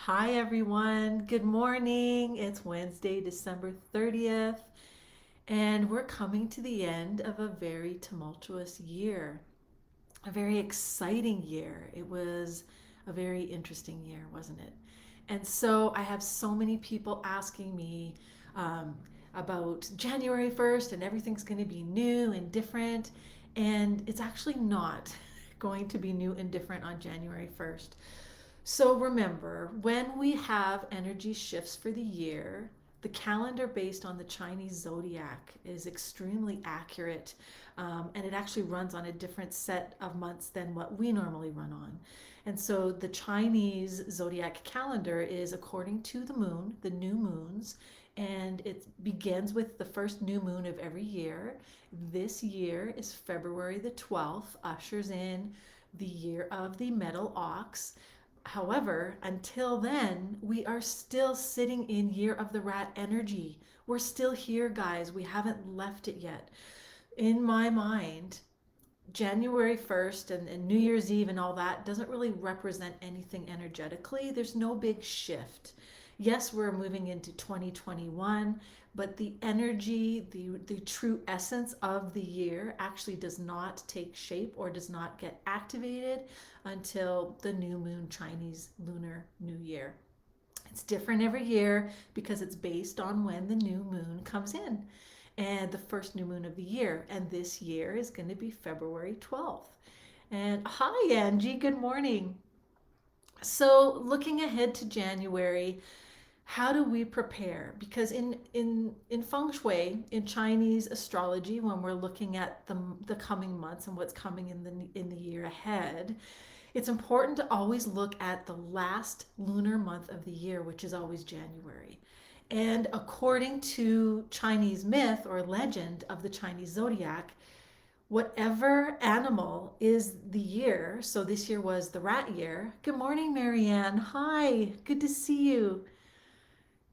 Hi, everyone. Good morning. It's Wednesday, December 30th, and we're coming to the end of a very tumultuous year, a very exciting year. It was a very interesting year, wasn't it? And so I have so many people asking me um, about January 1st, and everything's going to be new and different. And it's actually not going to be new and different on January 1st. So remember, when we have energy shifts for the year, the calendar based on the Chinese zodiac is extremely accurate, and it actually runs on a different set of months than what we normally run on. And so the Chinese zodiac calendar is according to the moon, the new moons, and it begins with the first new moon of every year. This year is February the 12th, ushers in the year of the metal ox. However, until then, we are still sitting in Year of the Rat energy. We're still here, guys. We haven't left it yet. In my mind, January 1st and New Year's Eve and all that doesn't really represent anything energetically. There's no big shift. Yes, we're moving into 2021, but the energy, the true essence of the year actually does not take shape or does not get activated until the new moon Chinese Lunar New Year. It's different every year because it's based on when the new moon comes in and the first new moon of the year. And this year is going to be February 12th. And hi, Angie. Good morning. So, looking ahead to January, how do we prepare? Because in feng shui, in Chinese astrology, when we're looking at the coming months and what's coming in the year ahead, it's important to always look at the last lunar month of the year, which is always January. And according to Chinese myth or legend of the Chinese zodiac, whatever animal is the year, so this year was the rat year. Good morning, Marianne. Hi, good to see you.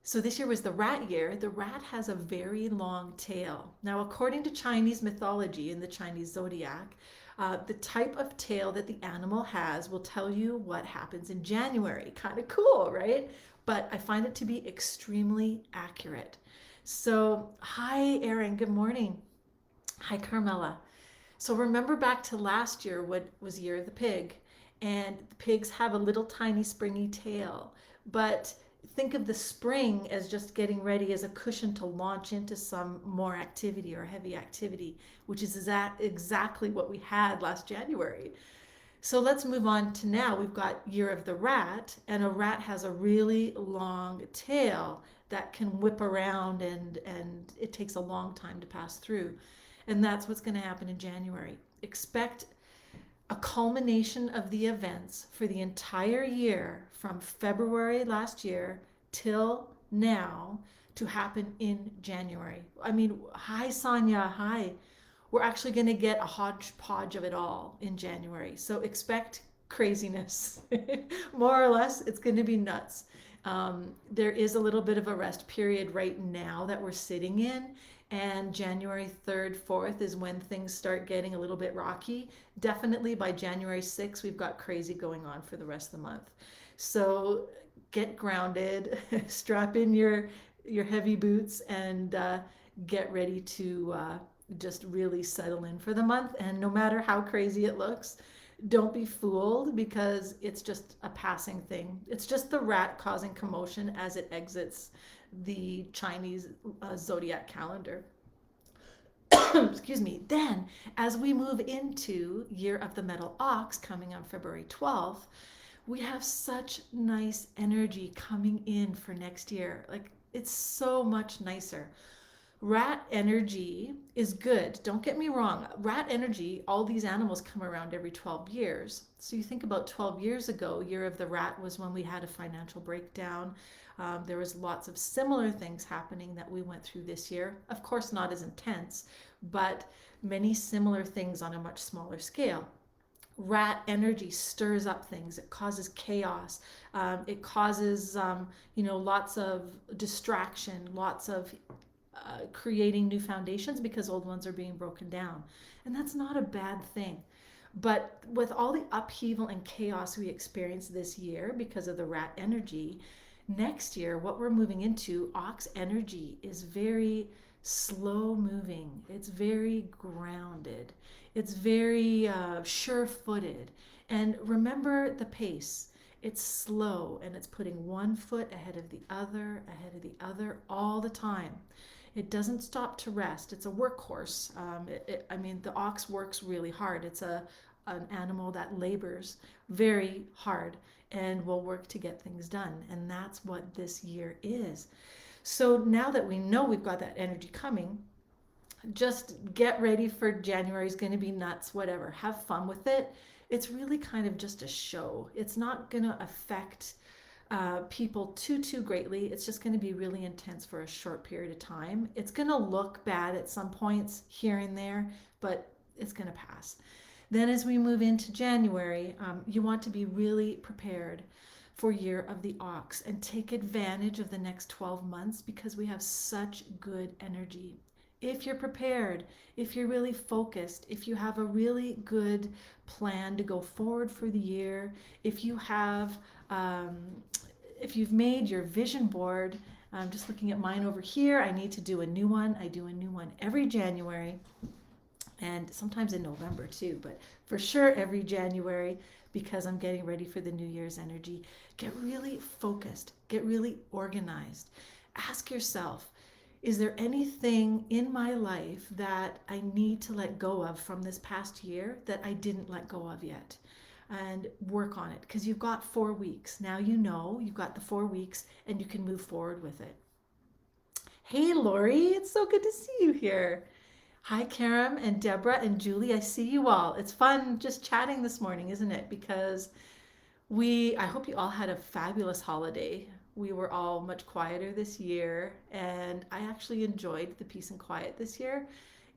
So this year was the rat year. The rat has a very long tail. Now, according to Chinese mythology and the Chinese zodiac, the type of tail that the animal has will tell you what happens in January. Kind of cool, right? But I find it to be extremely accurate. So, hi, Erin. Good morning. Hi, Carmela. So remember back to last year, what was Year of the Pig, and the pigs have a little tiny springy tail. But think of the spring as just getting ready as a cushion to launch into some more activity or heavy activity, which is exactly what we had last January. So let's move on to now. We've got Year of the Rat, and a rat has a really long tail that can whip around and it takes a long time to pass through. And that's what's going to happen in January. Expect a culmination of the events for the entire year from February last year till now to happen in January. I mean, hi, Sonia. Hi. We're actually going to get a hodgepodge of it all in January. So expect craziness. More or less, it's going to be nuts. There is a little bit of a rest period right now that we're sitting in. And January 3rd, 4th is when things start getting a little bit rocky. Definitely by January 6th, we've got crazy going on for the rest of the month. So get grounded, strap in your heavy boots, and get ready to just really settle in for the month. And no matter how crazy it looks, don't be fooled because it's just a passing thing. It's just the rat causing commotion as it exits the Chinese zodiac calendar. Excuse me. Then, as we move into Year of the Metal Ox coming on February 12th, we have such nice energy coming in for next year. Like, it's so much nicer. Rat energy is good. Don't get me wrong. Rat energy, all these animals come around every 12 years. So you think about 12 years ago, Year of the Rat was when we had a financial breakdown. There was lots of similar things happening that we went through this year. Of course, not as intense, but many similar things on a much smaller scale. Rat energy stirs up things. It causes chaos. It causes, lots of distraction, lots of creating new foundations because old ones are being broken down. And that's not a bad thing. But with all the upheaval and chaos we experienced this year because of the rat energy, next year, what we're moving into, ox energy, is very slow moving. It's very grounded. It's very sure footed. And remember the pace. It's slow and it's putting one foot ahead of the other all the time. It doesn't stop to rest. It's a workhorse. I mean, the ox works really hard. It's an animal that labors very hard and will work to get things done. And that's what this year is. So now that we know we've got that energy coming, just get ready for January is going to be nuts, whatever. Have fun with it. It's really kind of just a show. It's not going to affect people too greatly. It's just going to be really intense for a short period of time. It's going to look bad at some points here and there, but it's going to pass. Then as we move into January, you want to be really prepared for Year of the Ox and take advantage of the next 12 months because we have such good energy. If you're prepared, if you're really focused, if you have a really good plan to go forward for the year, if you have, if you've made your vision board, I'm just looking at mine over here. I need to do a new one. I do a new one every January and sometimes in November too, but for sure every January because I'm getting ready for the New Year's energy. Get really focused, get really organized. Ask yourself, is there anything in my life that I need to let go of from this past year that I didn't let go of yet? And work on it because you've got 4 weeks. Now you know you've got the 4 weeks and you can move forward with it. Hey, Lori, it's so good to see you here. Hi, Karam and Deborah and Julie. I see you all. It's fun just chatting this morning, isn't it? Because I hope you all had a fabulous holiday. We were all much quieter this year, and I actually enjoyed the peace and quiet this year.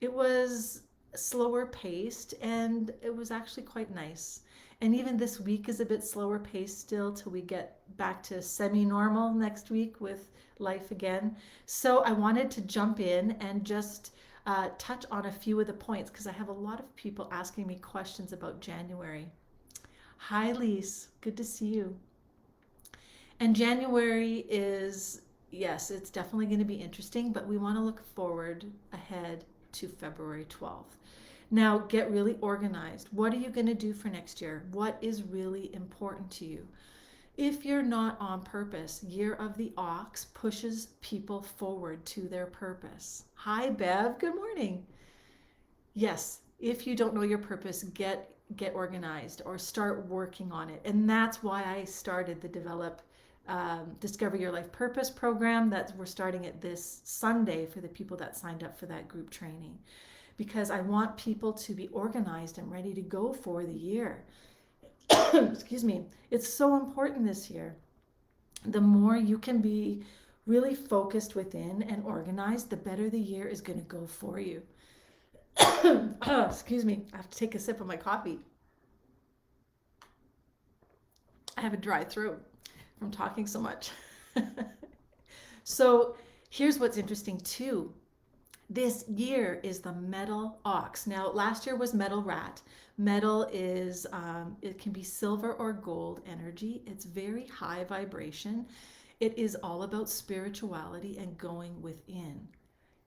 It was slower paced, and it was actually quite nice. And even this week is a bit slower paced still till we get back to semi normal next week with life again. So I wanted to jump in and just touch on a few of the points because I have a lot of people asking me questions about January. Hi, Lise. Good to see you. And January is, yes, it's definitely going to be interesting, but we want to look forward ahead to February 12th. Now, get really organized. What are you going to do for next year? What is really important to you? If you're not on purpose, Year of the Ox pushes people forward to their purpose. Hi, Bev. Good morning. Yes, if you don't know your purpose, get organized or start working on it. And that's why I started the Discover Your Life Purpose program that we're starting it this Sunday for the people that signed up for that group training. Because I want people to be organized and ready to go for the year. Excuse me. It's so important this year. The more you can be really focused within and organized, the better the year is going to go for you. Excuse me. I have to take a sip of my coffee. I have a dry throat from talking so much. So here's what's interesting too. This year is the metal ox. Now, last year was metal rat. Metal is, it can be silver or gold energy. It's very high vibration. It is all about spirituality and going within.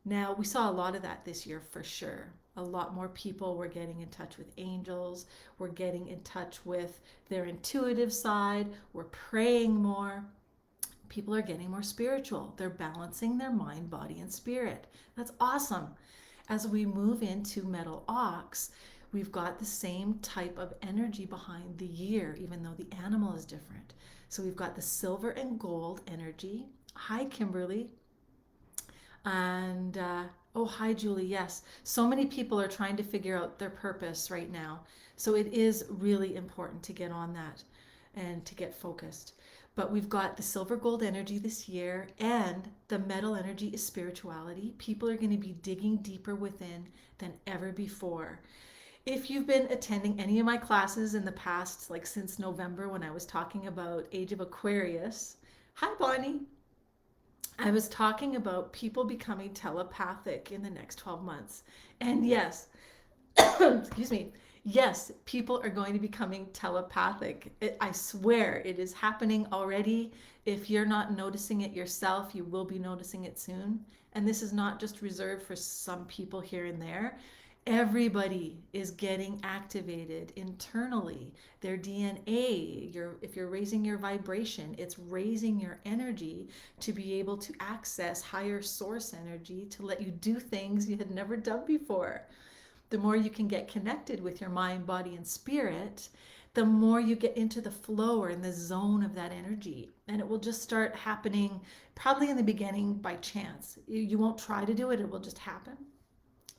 Now, we saw a lot of that this year for sure. A lot more people were getting in touch with angels, were getting in touch with their intuitive side, were praying more. People are getting more spiritual. They're balancing their mind, body, and spirit. That's awesome. As we move into Metal Ox, we've got the same type of energy behind the year, even though the animal is different. So we've got the silver and gold energy. Hi, Kimberly. And oh, hi, Julie. Yes, so many people are trying to figure out their purpose right now. So it is really important to get on that and to get focused. But we've got the silver gold energy this year, and the metal energy is spirituality. People are going to be digging deeper within than ever before. If you've been attending any of my classes in the past, like since November when I was talking about Age of Aquarius, hi, Bonnie. I was talking about people becoming telepathic in the next 12 months. And yes, excuse me, Yes, people are going to be becoming telepathic. I swear it is happening already. If you're not noticing it yourself, you will be noticing it soon. And this is not just reserved for some people here and there. Everybody is getting activated internally. Their DNA, if you're raising your vibration, it's raising your energy to be able to access higher source energy to let you do things you had never done before. The more you can get connected with your mind, body, and spirit, the more you get into the flow or in the zone of that energy. And it will just start happening probably in the beginning by chance. You won't try to do it, it will just happen.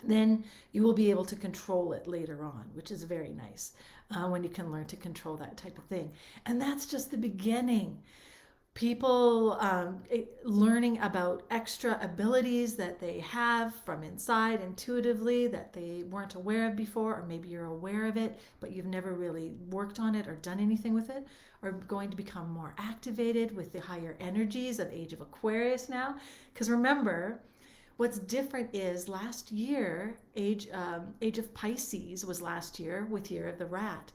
Then you will be able to control it later on, which is very nice when you can learn to control that type of thing. And that's just the beginning. People learning about extra abilities that they have from inside intuitively that they weren't aware of before, or maybe you're aware of it but you've never really worked on it or done anything with it, are going to become more activated with the higher energies of Age of Aquarius now. Because remember, what's different is last year, Age of Pisces was last year with Year of the Rat.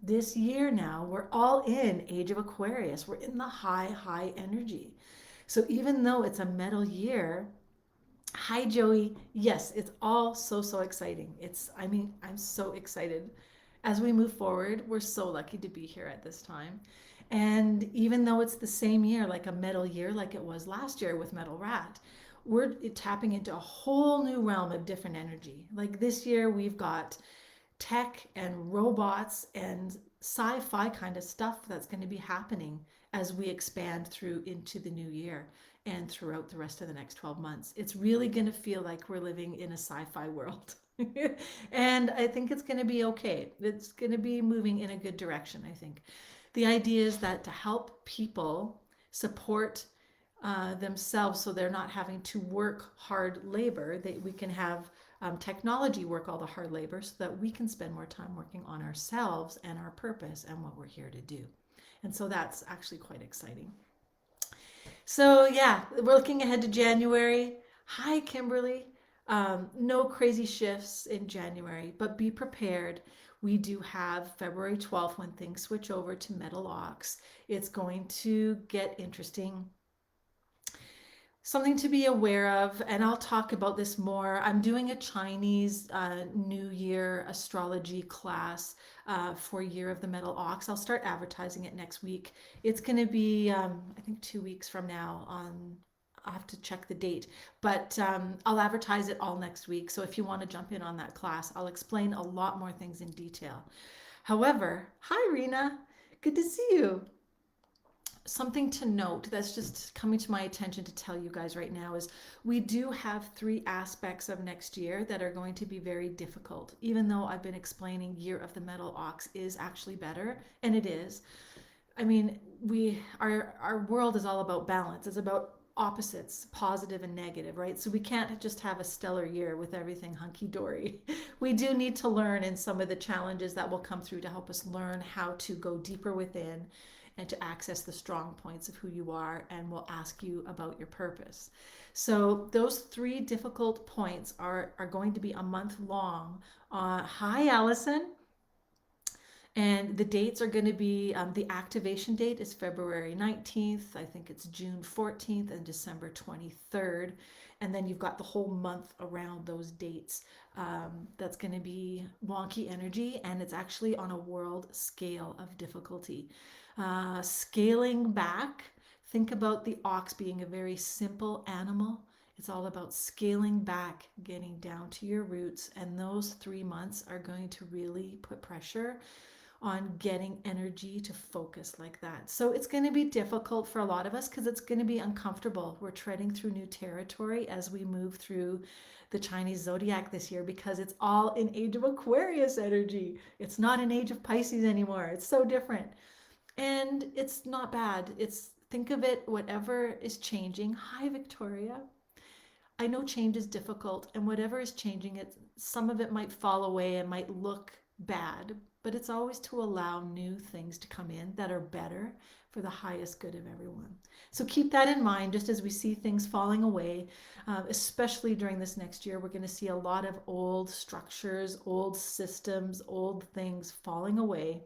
This year now, we're all in Age of Aquarius. We're in the high energy. So even though it's a metal year, hi Joey, yes, it's all so exciting. I'm so excited. As we move forward, we're so lucky to be here at this time. And even though it's the same year, like a metal year, like it was last year with Metal Rat, we're tapping into a whole new realm of different energy. Like this year, we've got tech and robots and sci-fi kind of stuff that's going to be happening as we expand through into the new year and throughout the rest of the next 12 months. It's really going to feel like we're living in a sci-fi world. And I think it's going to be okay. It's going to be moving in a good direction, I think. The idea is that to help people support themselves so they're not having to work hard labor, that we can have technology work all the hard labor so that we can spend more time working on ourselves and our purpose and what we're here to do. And so that's actually quite exciting. So, yeah, we're looking ahead to January. Hi, Kimberly. No crazy shifts in January, but be prepared. We do have February 12th when things switch over to Metal Ox. It's going to get interesting, something to be aware of, and I'll talk about this more. I'm doing a Chinese New Year astrology class for Year of the Metal Ox. I'll start advertising it next week. It's going to be, I think, 2 weeks from now. I'll have to check the date, but I'll advertise it all next week. So if you want to jump in on that class, I'll explain a lot more things in detail. However, hi, Rena. Good to see you. Something to note that's just coming to my attention to tell you guys right now is we do have 3 aspects of next year that are going to be very difficult. Even though I've been explaining Year of the Metal Ox is actually better, and it is. I mean, our world is all about balance. It's about opposites, positive and negative, right? So we can't just have a stellar year with everything hunky dory. We do need to learn in some of the challenges that will come through to help us learn how to go deeper within and to access the strong points of who you are, and will ask you about your purpose. So those 3 difficult points are going to be a month long. Hi, Allison. And the dates are going to be the activation date is February 19th. I think it's June 14th and December 23rd. And then you've got the whole month around those dates. That's going to be wonky energy, and it's actually on a world scale of difficulty. Scaling back, think about the ox being a very simple animal. It's all about scaling back, getting down to your roots. And those 3 months are going to really put pressure on getting energy to focus like that. So it's going to be difficult for a lot of us because it's going to be uncomfortable. We're treading through new territory as we move through the Chinese zodiac this year because it's all in Age of Aquarius energy. It's not an Age of Pisces anymore. It's so different. And it's not bad. It's think of it, whatever is changing. Hi, Victoria. I know change is difficult, and whatever is changing, some of it might fall away and might look bad, but it's always to allow new things to come in that are better for the highest good of everyone. So keep that in mind just as we see things falling away, especially during this next year. We're going to see a lot of old structures, old systems, old things falling away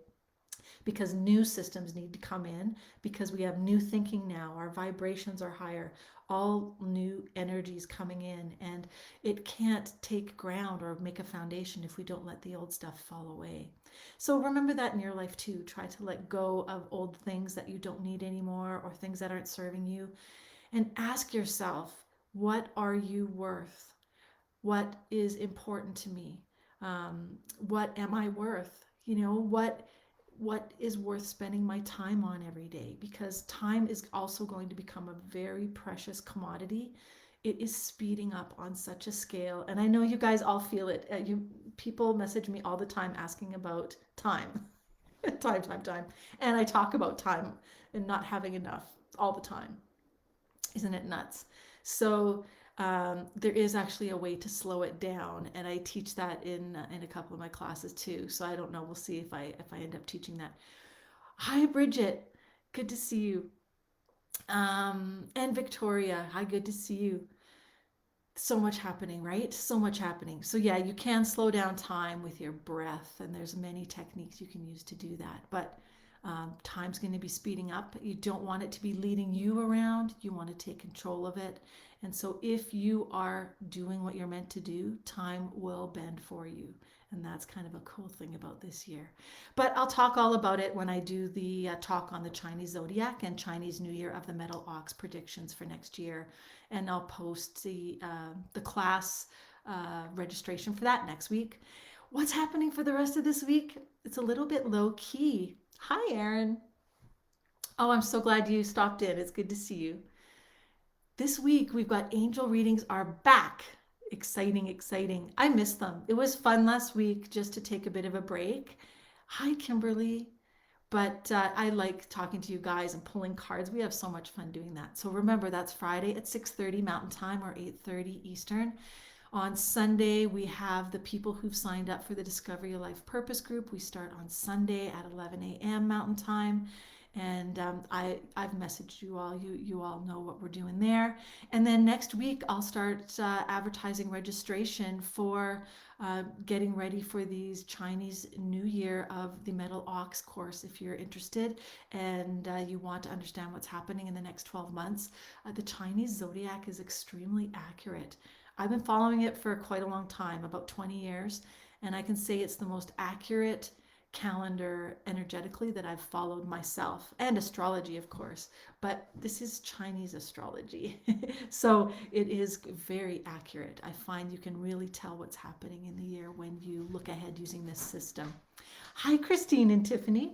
because new systems need to come in, because we have new thinking now. Our vibrations are higher, all new energies coming in, and it can't take ground or make a foundation if we don't let the old stuff fall away. So remember that in your life too. Try to let go of old things that you don't need anymore or things that aren't serving you, and ask yourself, what are you worth? What is important to me? What am I worth? What is worth spending my time on every day, because time is also going to become a very precious commodity. It is speeding up on such a scale, and I know you guys all feel it. You people message me all the time asking about time. Time, and I talk about time and not having enough all the time. Isn't it nuts? So there is actually a way to slow it down, and I teach that in a couple of my classes too. So I don't know. We'll see if I end up teaching that. Hi, Bridget. Good to see you. And Victoria. Hi, good to see you. So much happening, right? So much happening. So yeah, you can slow down time with your breath, and there's many techniques you can use to do that. But time's going to be speeding up. You don't want it to be leading you around. You want to take control of it. And so if you are doing what you're meant to do, time will bend for you. And that's kind of a cool thing about this year. But I'll talk all about it when I do the talk on the Chinese zodiac and Chinese New Year of the Metal Ox predictions for next year. And I'll post the class registration for that next week. What's happening for the rest of this week? It's a little bit low key. Hi, Erin. Oh, I'm so glad you stopped in. It's good to see you. This week, we've got angel readings are back. Exciting, exciting. I missed them. It was fun last week just to take a bit of a break. Hi, Kimberly. But I like talking to you guys and pulling cards. We have so much fun doing that. So remember, that's Friday at 6:30 Mountain Time or 8:30 Eastern. On Sunday, we have the people who've signed up for the Discover Your Life Purpose group. We start on Sunday at 11 a.m. Mountain Time. And I've messaged you all. You all know what we're doing there. And then next week, I'll start advertising registration for getting ready for these Chinese New Year of the Metal Ox course. If you're interested and you want to understand what's happening in the next 12 months, the Chinese zodiac is extremely accurate. I've been following it for quite a long time, about 20 years, and I can say it's the most accurate calendar energetically that I've followed myself, and astrology, of course, but this is Chinese astrology. So it is very accurate. I find you can really tell what's happening in the year when you look ahead using this system. Hi, Christine and Tiffany.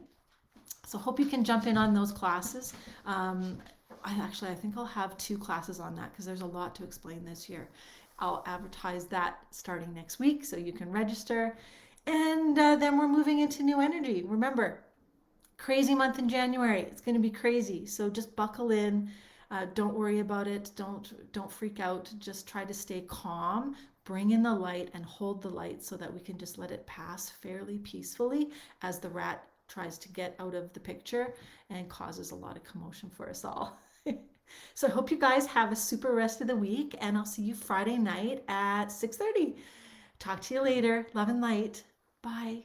So hope you can jump in on those classes. I think I'll have 2 classes on that because there's a lot to explain this year. I'll advertise that starting next week so you can register. And then we're moving into new energy. Remember, crazy month in January. It's going to be crazy. So just buckle in. Don't worry about it. Don't freak out. Just try to stay calm. Bring in the light and hold the light so that we can just let it pass fairly peacefully as the rat tries to get out of the picture and causes a lot of commotion for us all. So I hope you guys have a super rest of the week, and I'll see you Friday night at 6:30. Talk to you later. Love and light. Bye.